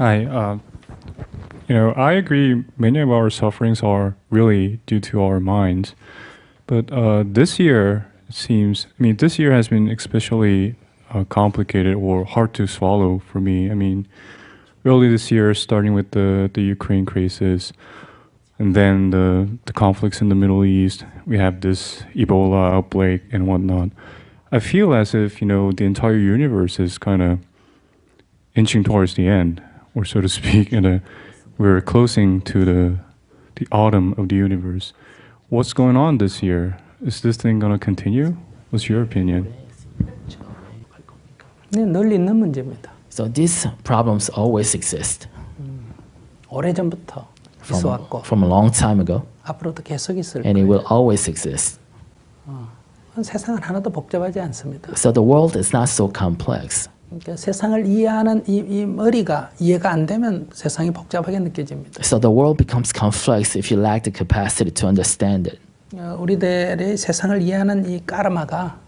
Hi. I agree many of our sufferings are really due to our minds. But this year, it seems, this year has been especially complicated or hard to swallow for me. Early this year, starting with the Ukraine crisis, and then the conflicts in the Middle East, we have this Ebola outbreak and whatnot. I feel as if, the entire universe is kind of inching towards the end, or so to speak, and we're closing to the autumn of the universe. What's going on this year? Is this thing going to continue? What's your opinion? 네, 늘 있는 문제입니다. So these problems always exist 오래전부터 있어왔고 from a long time ago, 앞으로도 계속 있을 and it 거예요. will always exist. 세상은 하나도 복잡하지 않습니다. So the world is not so complex. 그러니까 세상을 이해하는 이 머리가 이해가 안 되면 세상이 복잡하게 느껴집니다. So the world becomes complex if you lack the capacity to understand it. 우리들의 세상을 이해하는 이 까르마가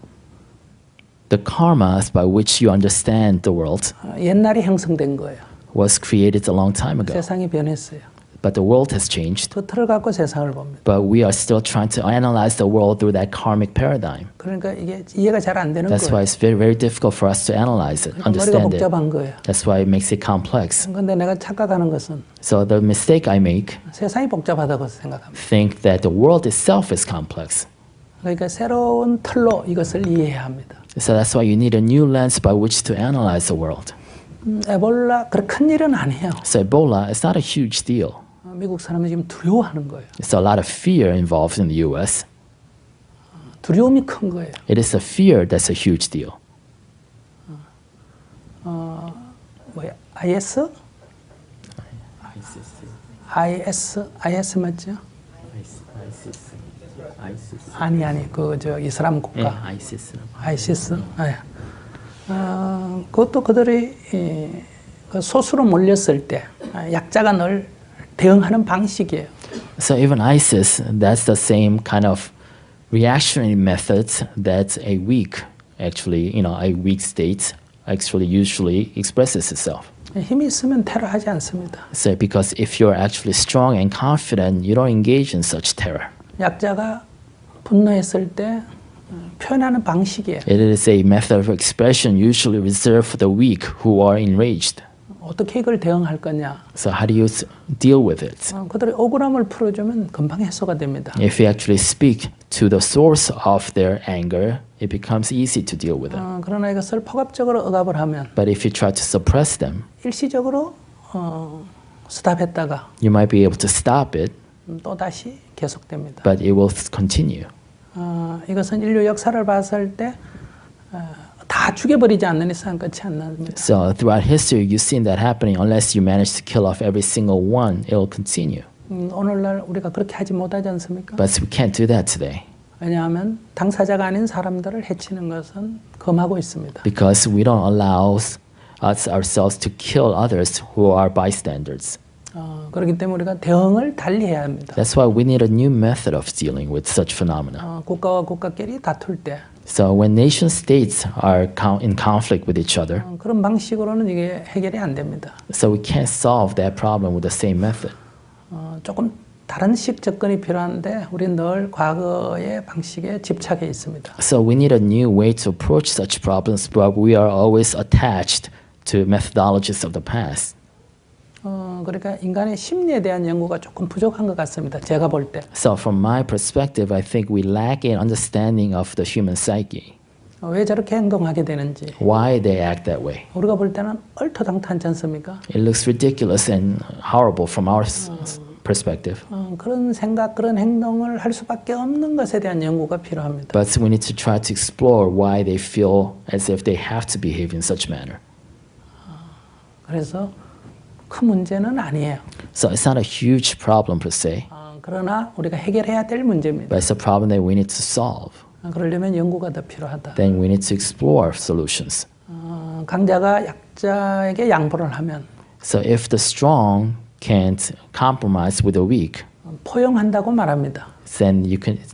The karmas by which you understand the world 옛날에 형성된 거예요. was created a long time ago. 세상이 변했어요. But the world has changed. 그 틀을 갖고 세상을 봅니다. But we are still trying to analyze the world through that karmic paradigm. 그러니까 이게 이해가 잘 안 되는 That's 거예요. why it's very, very difficult for us to analyze it, 머리가 understand it. 복잡한 거예요. That's why it makes it complex. 그런데 내가 착각하는 것은 So the mistake I make, 세상이 복잡하다고 생각합니다. think that the world itself is complex. 그러니까 새로운 틀로 이것을 이해해야 합니다. So that's why you need a new lens by which to analyze the world. 에볼라 그렇게 큰 일은 아니에요. So Ebola is not a huge deal. 미국 사람이 지금 두려워하는 거예요. It's a lot of fear involved in the U.S. 두려움이 큰 거예요. It is a fear that's a huge deal. IS? IS 맞죠? 아니 그 이슬람 국가. ISIS. ISIS. 그것도 그들이 그 소수로 몰렸을 때 약자가 늘 대응하는 방식이에요. So even ISIS, that's the same kind of reactionary methods that a weak state actually usually expresses itself. 힘이 있으면 테러하지 않습니다. So because if you're actually strong and confident, you don't engage in such terror. 약자가 분노했을 때 표현하는 방식이에요. It is a method of expression usually reserved for the weak who are enraged. 어떻게 이걸 대응할 거냐? So how do you deal with it? 그들이 억울함을 풀어주면 금방 해소가 됩니다. If you actually speak to the source of their anger, it becomes easy to deal with it. 그러나 이것을 포괄적으로 억압을 하면 But if you try to suppress them, 일시적으로 스탑했다가 you might be able to stop it, 또 다시 계속됩니다. but it will continue. 이것은 인류 역사를 봤을 때 다 죽여버리지 않는 이상 끝이 안 납니다. So throughout history, you've seen that happening. Unless you manage to kill off every single one, it will continue. 오늘날 우리가 그렇게 하지 못하지 않습니까? But we can't do that today 왜냐하면 당사자가 아닌 사람들을 해치는 것은 금하고 있습니다. because we don't allow us ourselves to kill others who are bystanders. 그렇기 때문에 우리가 대응을 달리해야 합니다. That's why we need a new method of dealing with such phenomena. 국가와 국가끼리 다툴 때 So when nation states are in conflict with each other, 그런 방식으로는 이게 해결이 안 됩니다. so we can't solve that problem with the same method. 조금 다른 식 접근이 필요한데 우리는 늘 과거의 방식에 집착해 있습니다. So we need a new way to approach such problems, but we are always attached to methodologies of the past. 그러니까 인간의 심리에 대한 연구가 조금 부족한 것 같습니다. 제가 볼 때. So from my perspective, I think we lack an understanding of the human psyche. 왜 저렇게 행동하게 되는지. Why they act that way. 우리가 볼 때는 얼토당토하지 않습니까? It looks ridiculous and horrible from our perspective. 그런 생각, 그런 행동을 할 수밖에 없는 것에 대한 연구가 필요합니다. But we need to try to explore why they feel as if they have to behave in such manner. 그래서 큰 문제는 아니에요. So it's not a huge problem per se, 그러나 우리가 해결해야 될 문제입니다. but it's a problem that we need to solve. 그러려면 연구가 더 필요하다. Then we need to explore solutions. 강자가 약자에게 양보를 하면 So if the strong can't compromise with the weak, 포용한다고 말합니다. then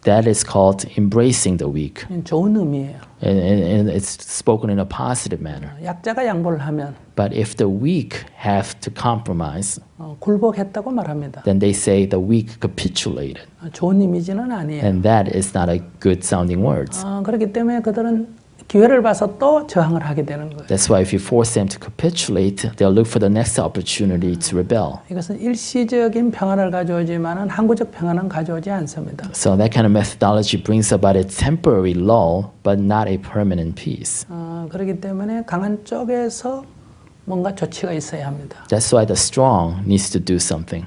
that is called embracing the weak. 좋은 의미예요. And it's spoken in a positive manner. 약자가 양보를 하면 But if the weak have to compromise, 굴복했다고 말합니다. then they say the weak capitulated. 좋은 이미지는 아니에요. And that is not a good sounding words. 그렇기 때문에 그들은 기회를 봐서 또 저항을 하게 되는 거예요. That's why if you force them to capitulate, they'll look for the next opportunity to rebel. 이것은 일시적인 평안을 가져오지만은 항구적 평안은 가져오지 않습니다. So that kind of methodology brings about a temporary lull, but not a permanent peace. 그렇기 때문에 강한 쪽에서 뭔가 조치가 있어야 합니다. That's why the strong needs to do something.